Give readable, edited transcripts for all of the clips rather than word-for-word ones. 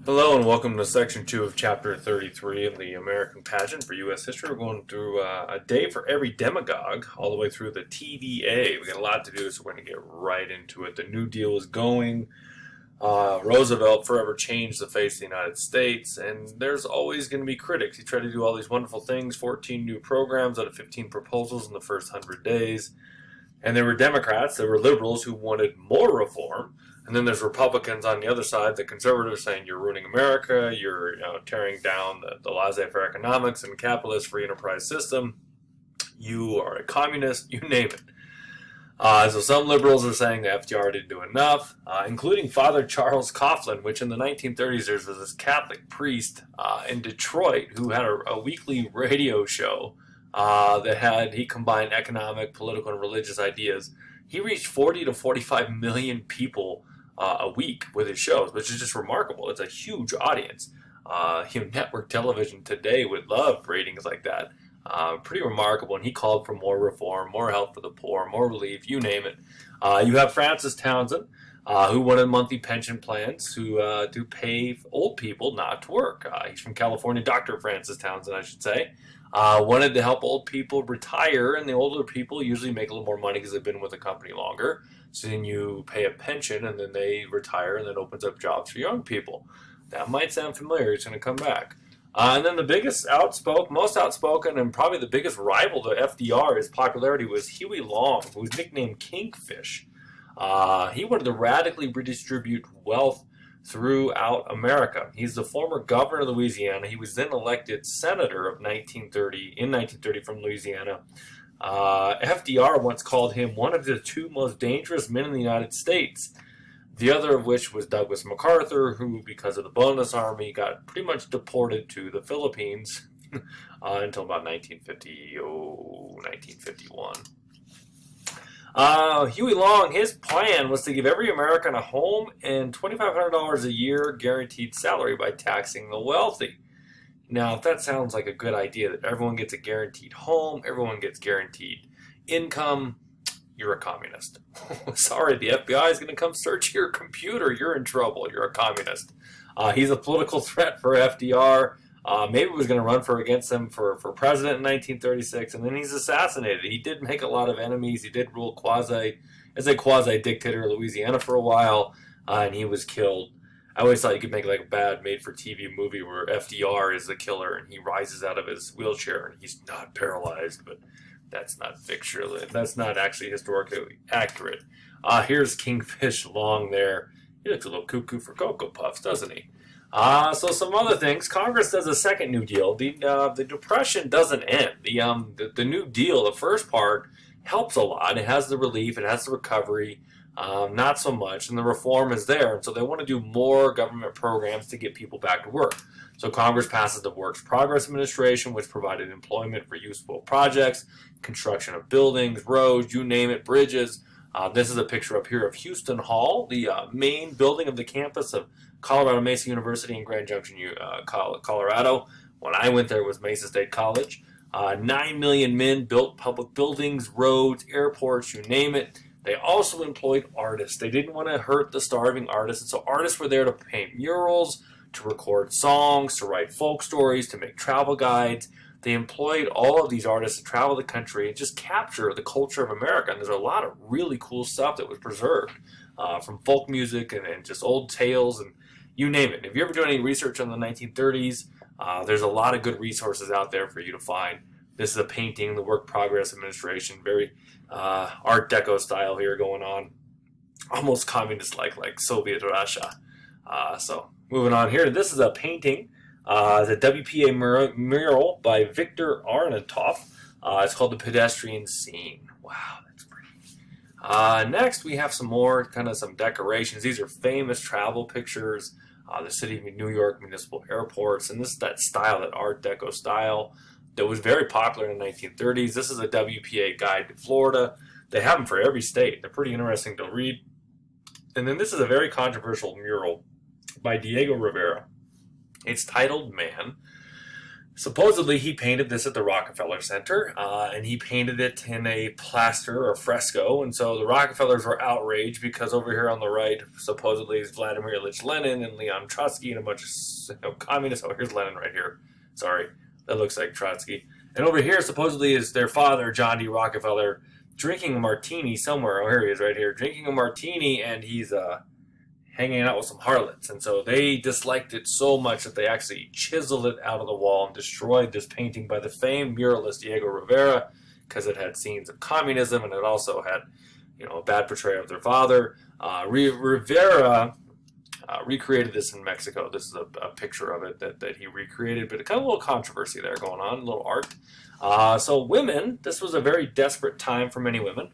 Hello and welcome to Section 2 of Chapter 33 of the American Pageant for U.S. History. We're going through a day for every demagogue, all the way through the TVA. We got a lot to do, so we're going to get right into it. The New Deal is going. Roosevelt forever changed the face of the United States, and there's always going to be critics. He tried to do all these wonderful things, 14 new programs out of 15 proposals in the first 100 days. And there were Democrats, there were liberals who wanted more reform. And then there's Republicans on the other side, the conservatives saying you're ruining America, you're tearing down the laissez-faire economics and capitalist free enterprise system. You are a communist, you name it. So some liberals are saying the FDR didn't do enough, including Father Charles Coughlin, which in the 1930s there was this Catholic priest in Detroit who had a weekly radio show he combined economic, political, and religious ideas. He reached 40 to 45 million people a week with his shows, which is just remarkable. It's a huge audience. Network television today would love ratings like that. Pretty remarkable. And he called for more reform, more help for the poor, more relief, you name it. You have Francis Townsend, who wanted monthly pension plans to pay old people not to work. He's from California, Dr. Francis Townsend, I should say. Wanted to help old people retire, and the older people usually make a little more money because they've been with the company longer. So then you pay a pension, and then they retire, and then opens up jobs for young people. That might sound familiar. It's going to come back. And then the most outspoken, and probably the biggest rival to FDR, his popularity was Huey Long, who was nicknamed Kingfish. He wanted to radically redistribute wealth throughout America. He's the former governor of Louisiana. He was then elected senator in 1930 from Louisiana. FDR once called him one of the two most dangerous men in the United States. The other of which was Douglas MacArthur, who, because of the bonus army, got pretty much deported to the Philippines until about 1951. Huey Long, his plan was to give every American a home and $2,500 a year guaranteed salary by taxing the wealthy. Now, if that sounds like a good idea, that everyone gets a guaranteed home, everyone gets guaranteed income, you're a communist. Sorry, the FBI is going to come search your computer. You're in trouble. You're a communist. He's a political threat for FDR. Maybe was going to run against him for president in 1936, and then he's assassinated. He did make a lot of enemies. He did rule as a quasi-dictator in Louisiana for a while, and he was killed. I always thought you could make like a bad made-for-TV movie where FDR is the killer, and he rises out of his wheelchair, and he's not paralyzed, but that's not fictional. That's not actually historically accurate. Here's Kingfish Long there. He looks a little cuckoo for Cocoa Puffs, doesn't he? So some other things. Congress does a second New Deal. The Depression doesn't end. The New Deal, the first part, helps a lot. It has the relief. It has the recovery. Not so much. And the reform is there. And so they want to do more government programs to get people back to work. So Congress passes the Works Progress Administration, which provided employment for useful projects, construction of buildings, roads, you name it, bridges. This is a picture up here of Houston Hall, the main building of the campus of Colorado Mesa University in Grand Junction, Colorado. When I went there, it was Mesa State College. 9 million men built public buildings, roads, airports, you name it. They also employed artists. They didn't want to hurt the starving artists, and so artists were there to paint murals, to record songs, to write folk stories, to make travel guides. They employed all of these artists to travel the country and just capture the culture of America. And there's a lot of really cool stuff that was preserved, from folk music and just old tales and you name it. If you ever do any research on the 1930s, there's a lot of good resources out there for you to find. This is a painting, the Work Progress Administration, very Art Deco style here going on. Almost communist-like Soviet Russia. So moving on here, this is a painting. The WPA mural by Victor Arnautoff. It's called The Pedestrian Scene. Wow, that's pretty. Next, we have some decorations. These are famous travel pictures. The city of New York municipal airports. And this is that style, that Art Deco style, that was very popular in the 1930s. This is a WPA guide to Florida. They have them for every state. They're pretty interesting to read. And then this is a very controversial mural by Diego Rivera. It's titled Man. Supposedly, he painted this at the Rockefeller Center, and he painted it in a plaster or fresco. And so the Rockefellers were outraged because over here on the right, supposedly, is Vladimir Ilyich Lenin and Leon Trotsky and a bunch of communists. Oh, here's Lenin right here. Sorry, that looks like Trotsky. And over here, supposedly, is their father, John D. Rockefeller, drinking a martini somewhere. Oh, here he is right here, drinking a martini, and he's hanging out with some harlots. And so they disliked it so much that they actually chiseled it out of the wall and destroyed this painting by the famed muralist Diego Rivera because it had scenes of communism and it also had, a bad portrayal of their father. Rivera recreated this in Mexico. This is a picture of it that he recreated, but kind of a little controversy there going on, a little art. So women, this was a very desperate time for many women.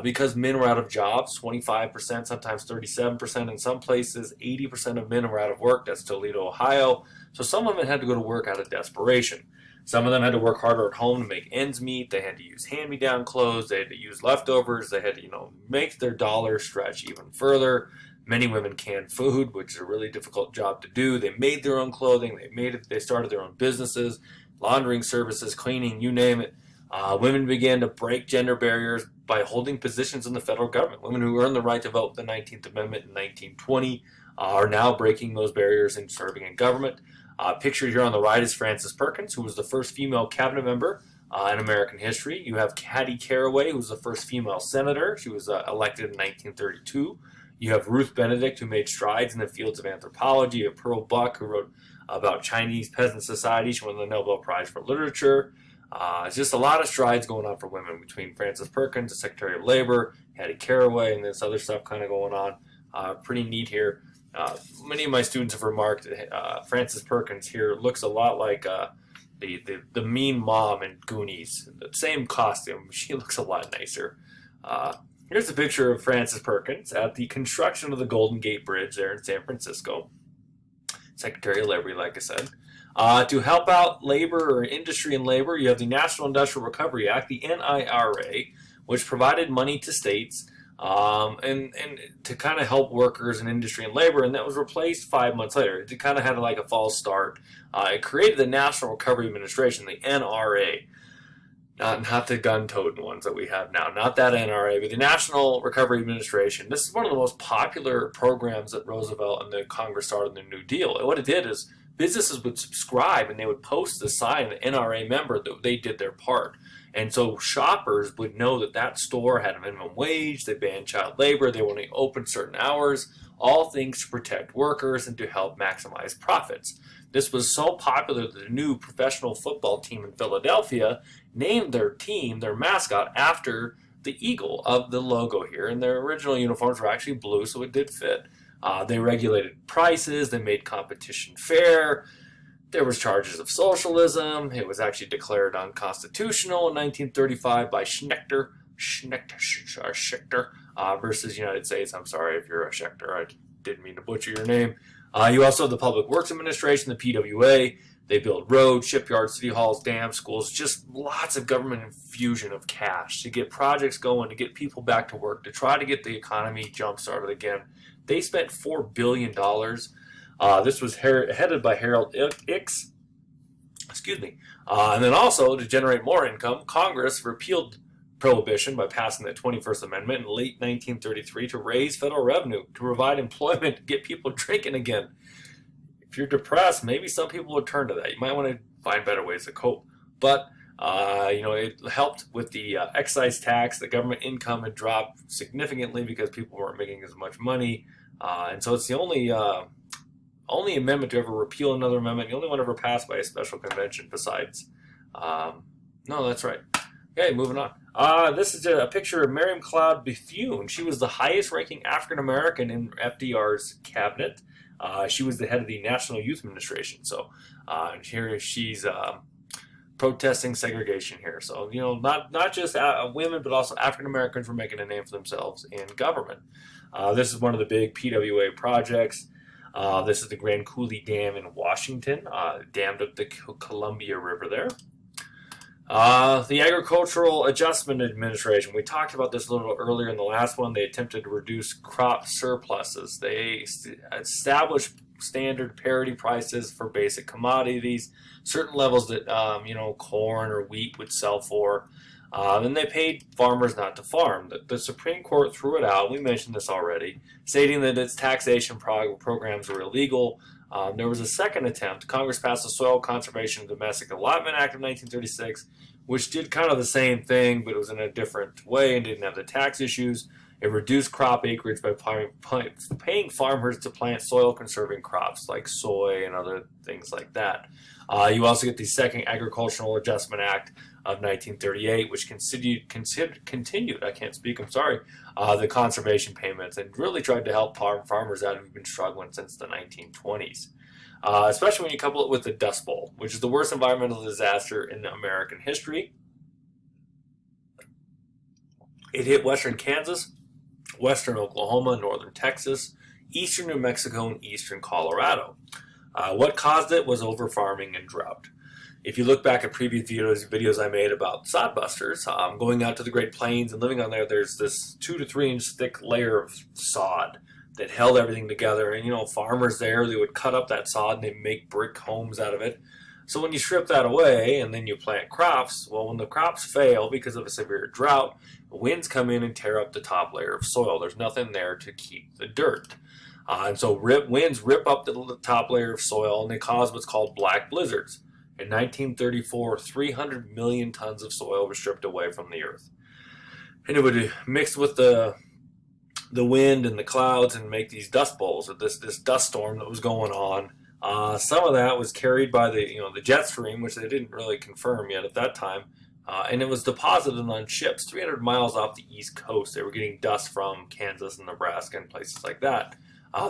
Because men were out of jobs, 25%, sometimes 37%, in some places 80% of men were out of work. That's Toledo, Ohio. So some women had to go to work out of desperation. Some of them had to work harder at home to make ends meet. They had to use hand-me-down clothes. They had to use leftovers. They had to, make their dollar stretch even further. Many women canned food, which is a really difficult job to do. They made their own clothing. They started their own businesses, laundering services, cleaning, you name it. Women began to break gender barriers by holding positions in the federal government. Women who earned the right to vote with the 19th Amendment in 1920 are now breaking those barriers and serving in government. Pictured here on the right is Frances Perkins, who was the first female cabinet member in American history. You have Hattie Caraway, who was the first female senator. She was elected in 1932. You have Ruth Benedict, who made strides in the fields of anthropology. You have Pearl Buck, who wrote about Chinese peasant society. She won the Nobel Prize for Literature. It's just a lot of strides going on for women between Frances Perkins, the Secretary of Labor, Hattie Caraway, and this other stuff kind of going on. Pretty neat here. Many of my students have remarked Frances Perkins here looks a lot like the mean mom in Goonies. The same costume. She looks a lot nicer. Here's a picture of Frances Perkins at the construction of the Golden Gate Bridge there in San Francisco. Secretary of Labor, like I said. To help out labor or industry and labor, you have the National Industrial Recovery Act, the NIRA, which provided money to states and to kind of help workers in industry and labor, and that was replaced 5 months later. It kind of had like a false start. It created the National Recovery Administration, the NRA. Not the gun-toting ones that we have now. Not that NRA, but the National Recovery Administration. This is one of the most popular programs that Roosevelt and the Congress started in the New Deal. And what it did is businesses would subscribe and they would post the sign, the NRA member, that they did their part. And so shoppers would know that that store had a minimum wage, they banned child labor, they only opened certain hours, all things to protect workers and to help maximize profits. This was so popular that the new professional football team in Philadelphia named their team, their mascot, after the eagle of the logo here. And their original uniforms were actually blue, so it did fit. They regulated prices. They made competition fair. There was charges of socialism. It was actually declared unconstitutional in 1935 by Schechter versus United States. I'm sorry if you're a Schechter. I didn't mean to butcher your name. You also have the Public Works Administration, the PWA. They build roads, shipyards, city halls, dams, schools, just lots of government infusion of cash to get projects going, to get people back to work, to try to get the economy jump-started again. They spent $4 billion. This was headed by Harold Ickes. And then also, to generate more income, Congress repealed Prohibition by passing the 21st Amendment in late 1933 to raise federal revenue, to provide employment, to get people drinking again. If you're depressed, maybe some people would turn to that. You might want to find better ways to cope. But, it helped with the excise tax. The government income had dropped significantly because people weren't making as much money. And so it's the only amendment to ever repeal another amendment, the only one ever passed by a special convention besides. No, that's right. Okay, moving on. This is a picture of Miriam Cloud Bethune. She was the highest-ranking African-American in FDR's cabinet. She was the head of the National Youth Administration. So here she's protesting segregation here. So, not just women, but also African-Americans were making a name for themselves in government. This is one of the big PWA projects. This is the Grand Coulee Dam in Washington, dammed up the Columbia River there. The Agricultural Adjustment Administration. We talked about this a little earlier in the last one. They attempted to reduce crop surpluses. They established standard parity prices for basic commodities, certain levels that corn or wheat would sell for. Then they paid farmers not to farm. The Supreme Court threw it out. We mentioned this already, stating that its taxation programs were illegal. There was a second attempt. Congress passed the Soil Conservation and Domestic Allotment Act of 1936, which did kind of the same thing, but it was in a different way and didn't have the tax issues. It reduced crop acreage by paying farmers to plant soil-conserving crops like soy and other things like that. You also get the Second Agricultural Adjustment Act of 1938, which continued, I can't speak, I'm sorry, the conservation payments and really tried to help farmers out who've been struggling since the 1920s. Especially when you couple it with the Dust Bowl, which is the worst environmental disaster in American history. It hit western Kansas, western Oklahoma, northern Texas, eastern New Mexico, and eastern Colorado. What caused it was over-farming and drought. If you look back at previous videos I made about sodbusters, going out to the Great Plains and living on there, there's this 2 to 3 inch thick layer of sod that held everything together. And farmers there, they would cut up that sod and they make brick homes out of it. So when you strip that away and then you plant crops, well, when the crops fail because of a severe drought, winds come in and tear up the top layer of soil. There's nothing there to keep the dirt. And so winds rip up the top layer of soil and they cause what's called black blizzards. In 1934, 300 million tons of soil were stripped away from the earth. And it would mix with the wind and the clouds and make these dust bowls, or this dust storm that was going on. Some of that was carried by the jet stream, which they didn't really confirm yet at that time. And it was deposited on ships 300 miles off the East Coast. They were getting dust from Kansas and Nebraska and places like that.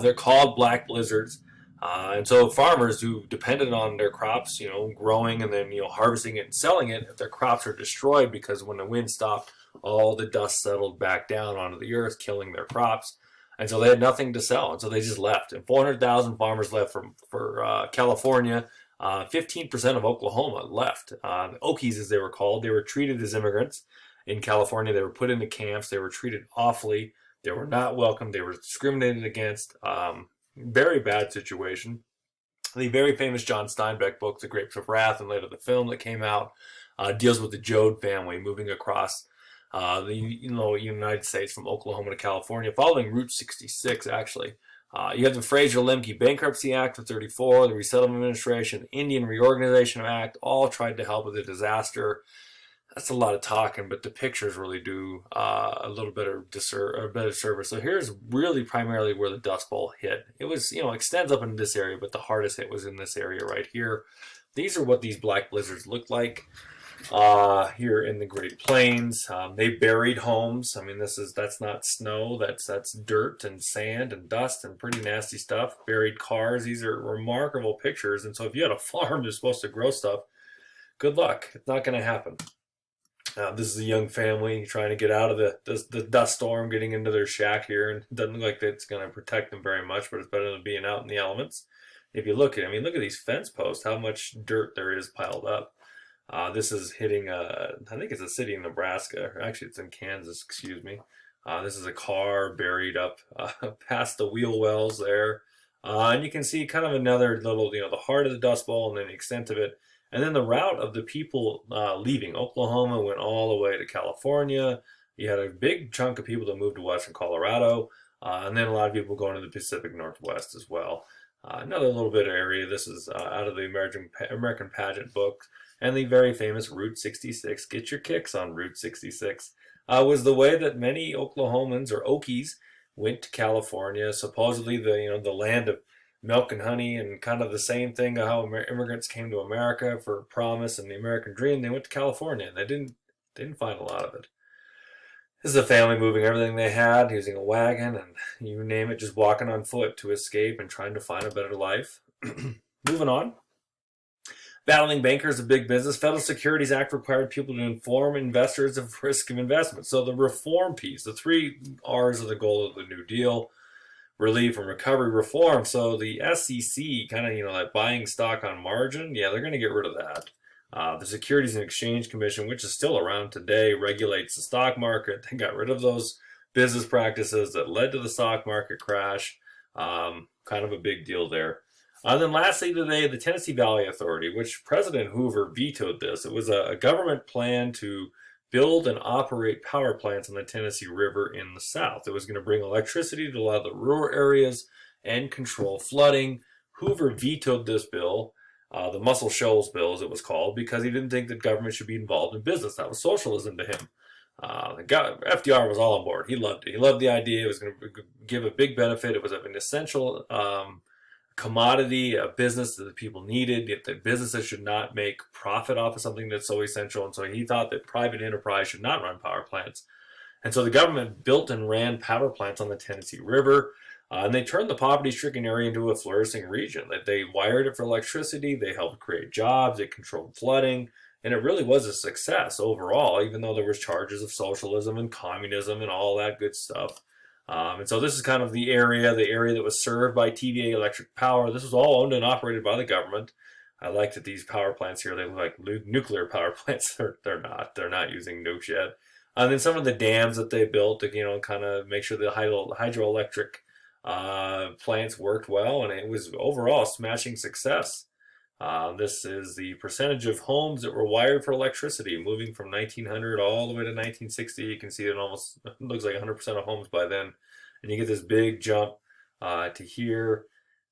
They're called black blizzards. And so farmers who depended on their crops, growing and then, harvesting it and selling it, if their crops are destroyed because when the wind stopped, all the dust settled back down onto the earth, killing their crops. And so they had nothing to sell. And so they just left. And 400,000 farmers left for California. 15% of Oklahoma left. The Okies, as they were called, they were treated as immigrants in California. They were put into camps. They were treated awfully. They were not welcome. They were discriminated against. Very bad situation. The very famous John Steinbeck book, The Grapes of Wrath, and later the film that came out, deals with the Joad family moving across the United States from Oklahoma to California, following Route 66, actually. You have the Fraser-Lemke Bankruptcy Act of 34, the Resettlement Administration, the Indian Reorganization Act, all tried to help with the disaster. That's a lot of talking, but the pictures really do a little bit of service. So here's really primarily where the Dust Bowl hit. It was, extends up into this area, but the hardest hit was in this area right here. These are what these black blizzards look like here in the Great Plains. They buried homes. I mean, that's not snow. That's dirt and sand and dust and pretty nasty stuff. Buried cars. These are remarkable pictures. And so if you had a farm that's supposed to grow stuff, good luck. It's not going to happen. This is a young family trying to get out of the dust storm, getting into their shack here, and it doesn't look like it's going to protect them very much, but it's better than being out in the elements. If you look at these fence posts, how much dirt there is piled up. This is hitting, I think it's a city in Nebraska, or actually it's in Kansas, excuse me. This is a car buried up past the wheel wells there. And you can see kind of another little, the heart of the Dust Bowl and then the extent of it. And then the route of the people leaving Oklahoma went all the way to California. You had a big chunk of people that moved to western Colorado, and then a lot of people going to the Pacific Northwest as well. Another little bit of area. This is out of the American Pageant book, and the very famous Route 66. Get your kicks on Route 66. Was the way that many Oklahomans or Okies went to California. Supposedly the land of milk and honey, and kind of the same thing how immigrants came to America for promise and the American dream. They went to California and they didn't find a lot of it. This is a family moving everything they had, using a wagon and you name it, just walking on foot to escape and trying to find a better life. Moving on. Battling bankers of big business. Federal Securities Act required people to inform investors of risk of investment. So the reform piece, the 3 R's of the goal of the New Deal: relief and recovery, reform. So the SEC, kind of, that buying stock on margin, yeah, they're going to get rid of that. The Securities and Exchange Commission, which is still around today, regulates the stock market. They got rid of those business practices that led to the stock market crash. Kind of a big deal there. And then lastly today, the Tennessee Valley Authority, which President Hoover vetoed this. It was a government plan to build and operate power plants on the Tennessee River in the south. It was going to bring electricity to a lot of the rural areas and control flooding. Hoover vetoed this bill, the Muscle Shoals bill as it was called, because he didn't think that government should be involved in business. That was socialism to him. FDR was all on board. He loved it. He loved the idea. It was going to give a big benefit. It was an essential commodity, a business that the people needed. Yet the businesses should not make profit off of something that's so essential. And so he thought that private enterprise should not run power plants. And so the government built and ran power plants on the Tennessee River. And they turned the poverty-stricken area into a flourishing region. They wired it for electricity. They helped create jobs. They controlled flooding. And it really was a success overall, even though there was charges of socialism and communism and all that good stuff. And so this is kind of the area that was served by TVA Electric Power. This was all owned and operated by the government. I like that these power plants here, they look like nuclear power plants. They're not. They're not using nukes yet. And then some of the dams that they built to, kind of make sure the hydroelectric plants worked well. And it was overall a smashing success. This is the percentage of homes that were wired for electricity, moving from 1900 all the way to 1960. You can see it almost looks like 100% of homes by then. And you get this big jump to here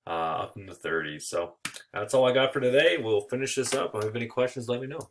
up in the 30s. So that's all I got for today. We'll finish this up. If you have any questions, let me know.